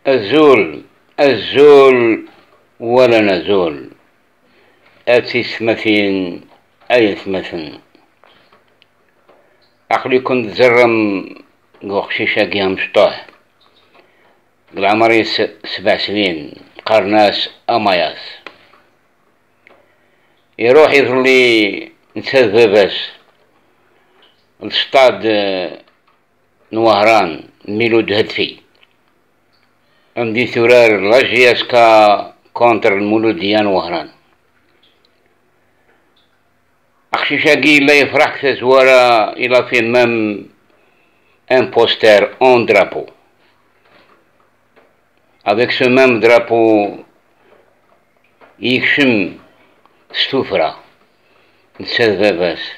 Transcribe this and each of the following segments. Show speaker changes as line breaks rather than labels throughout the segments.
الزول الزول ولا نزول أتي ثمثين أي ثمثن عقلي كنت زرم قوخشيشة قيام مشطوح بالعمري 7 سنين قرناس أماياس يروح يظلي نساد باباس الستاد نوهران ميلود هدفي عندي ثرار لاجياسكا كونتر المولوديان وهران أخشيشاقي لا يفرح كثزوارا إلى في مام un poster en drapeau. Avec ce même drapeau, يكشم ستوفرا نساد باباس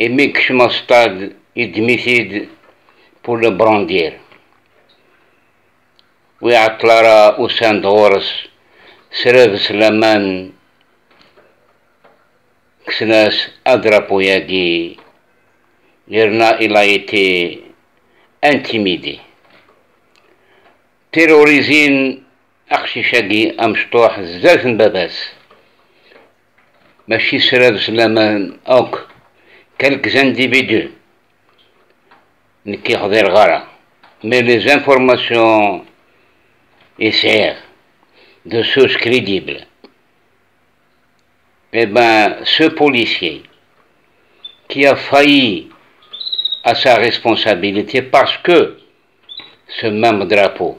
إمي كشم ستاد يدميثيد pour le brandir. ويعطلارا أسان دورس سراب سلامان كسناس أدرابو ياقي يرنا il a été intimidé terrorisين أخشيشاقي أمشطوح زاف باباس ماشي سراب سلامان أوك quelques individus نكي خضير غارة mais les informations essayent de sources crédibles. Eh bien, ce policier qui a failli à sa responsabilité parce que ce même drapeau,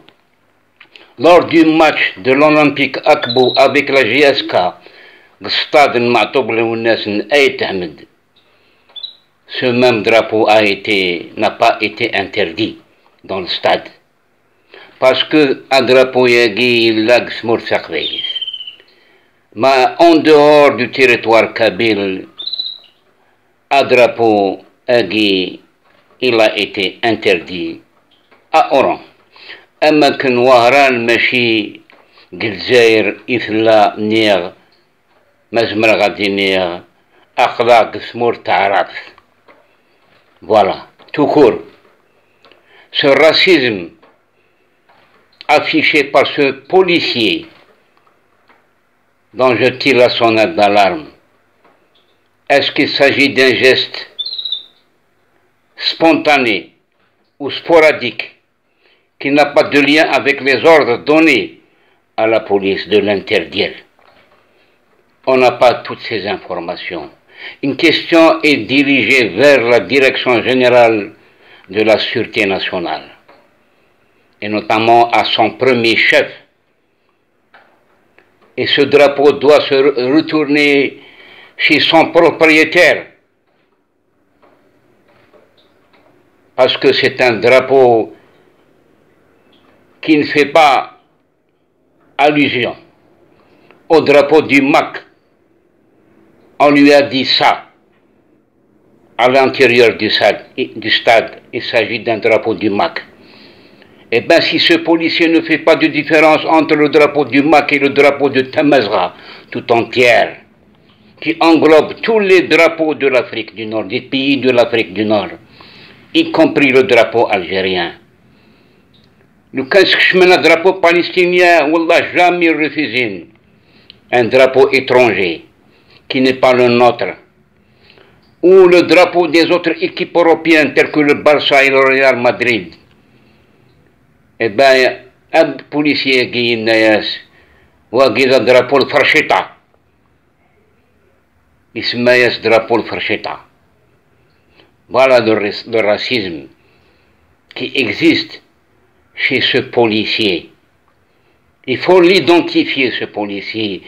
lors du match de l'Olympique Akbou avec la JSK, le stade ce même drapeau n'a pas été interdit dans le stade. Parce que un drapeau yagi lag smur sakveis. Mais en dehors du territoire kabyle, un drapeau yagi il a été interdit à Oran. أما كان وهران ماشي جزائر إثلا نير مزمر غادي نير أخلاق سمور تعرف. Voilà, tout court. Ce racisme affiché par ce policier dont je tire la sonnette d'alarme, est-ce qu'il s'agit d'un geste spontané ou sporadique qui n'a pas de lien avec les ordres donnés à la police de l'interdire? On n'a pas toutes ces informations. Une question est dirigée vers la Direction générale de la Sûreté nationale, et notamment à son premier chef. Et ce drapeau doit se retourner chez son propriétaire, parce que c'est un drapeau qui ne fait pas allusion au drapeau du MAC. On lui a dit ça à l'intérieur du stade. Il s'agit d'un drapeau du MAC. Eh bien, si ce policier ne fait pas de différence entre le drapeau du MAC et le drapeau de Tamazra tout entière, qui englobe tous les drapeaux de l'Afrique du Nord, des pays de l'Afrique du Nord, y compris le drapeau algérien. Le drapeau palestinien, Wallah, jamais refusé un drapeau étranger qui n'est pas le nôtre, ou le drapeau des autres équipes européennes telles que le Barça et le Real Madrid. Eh bien, un policier qui est le drapeau de Farcheta. Il se met le drapeau de Farcheta. Voilà le racisme qui existe chez ce policier. Il faut l'identifier, ce policier.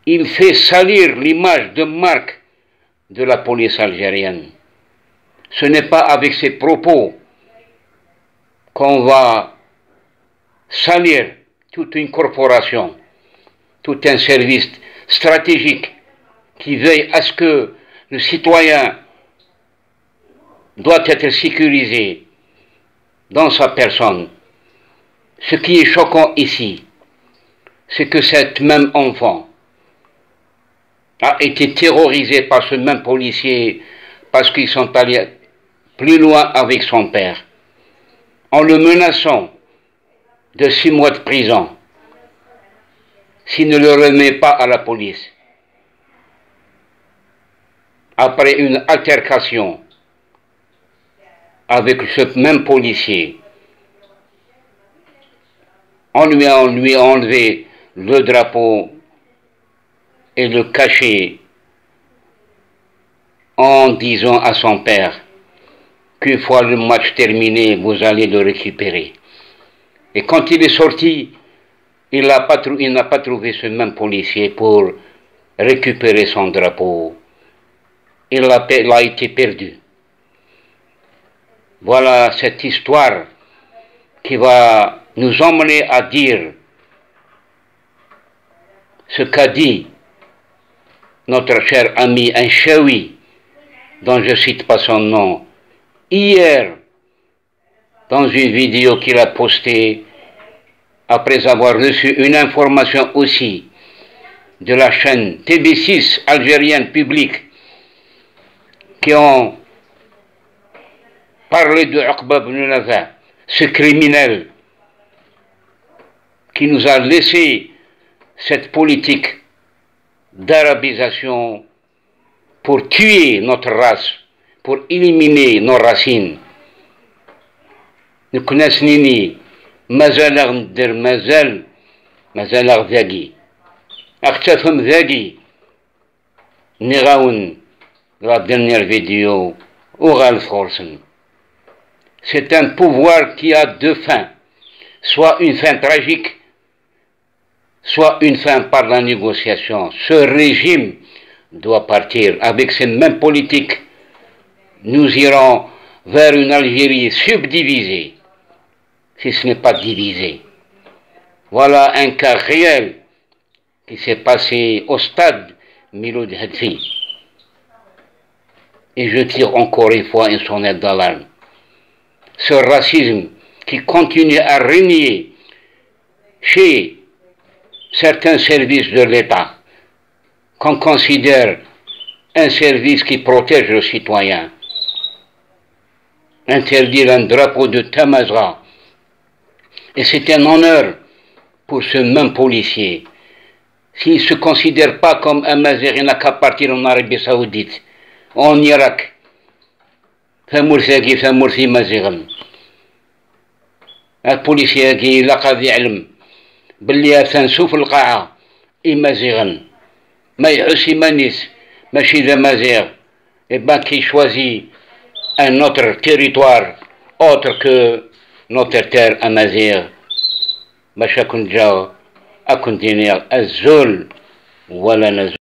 Il fait salir l'image de marque de la police algérienne. Ce n'est pas avec ses propos qu'on va salir toute une corporation, tout un service stratégique qui veille à ce que le citoyen doit être sécurisé dans sa personne. Ce qui est choquant ici, c'est que cet même enfant a été terrorisé par ce même policier parce qu'ils sont allés plus loin avec son père. en le menaçant de 6 mois de prison s'il ne le remet pas à la police. Après une altercation avec ce même policier, on lui a enlevé le drapeau et le cachet en disant à son père qu'une fois le match terminé, vous allez le récupérer. Et quand il est sorti, il n'a pas trouvé ce même policier pour récupérer son drapeau. Il a été perdu. Voilà cette histoire qui va nous emmener à dire ce qu'a dit notre cher ami Anchaoui, dont je ne cite pas son nom, hier, dans une vidéo qu'il a postée, après avoir reçu une information aussi de la chaîne TV6 algérienne publique, qui ont parlé de Uqba ibn Nafi', ce criminel qui nous a laissé cette politique d'arabisation pour tuer notre race, pour éliminer nos racines. نكناسنيني مازال غندير مازال غذاقي اختفهم ذاقي نغاون la dernière vidéo Oral Forsen. C'est un pouvoir qui a deux fins, soit une fin tragique, soit une fin par la négociation. Ce régime doit partir. Avec ces mêmes politiques, nous irons vers une Algérie subdivisée, si ce n'est pas divisée. Voilà un cas réel qui s'est passé au stade Miloud Hadfi. Et je tire encore une fois une sonnette d'alarme. Ce racisme qui continue à régner chez certains services de l'État, qu'on considère un service qui protège le citoyen. Interdire un drapeau de Tamazra. Et c'est un honneur pour ce même policier. S'il ne se considère pas comme un Mazir, il n'a qu'à partir en Arabie Saoudite, en Irak. فمرثي مازيغن. البوليسي كي لقى يعلم باللي ثانسو في القاعة مازيغن ما يحس مانيس ماشي ذا مازيغ. Et ben qui choisit un autre territoire autre que notre terre amazigh باش أكون جاو أكون دينير الزول ولا نزول.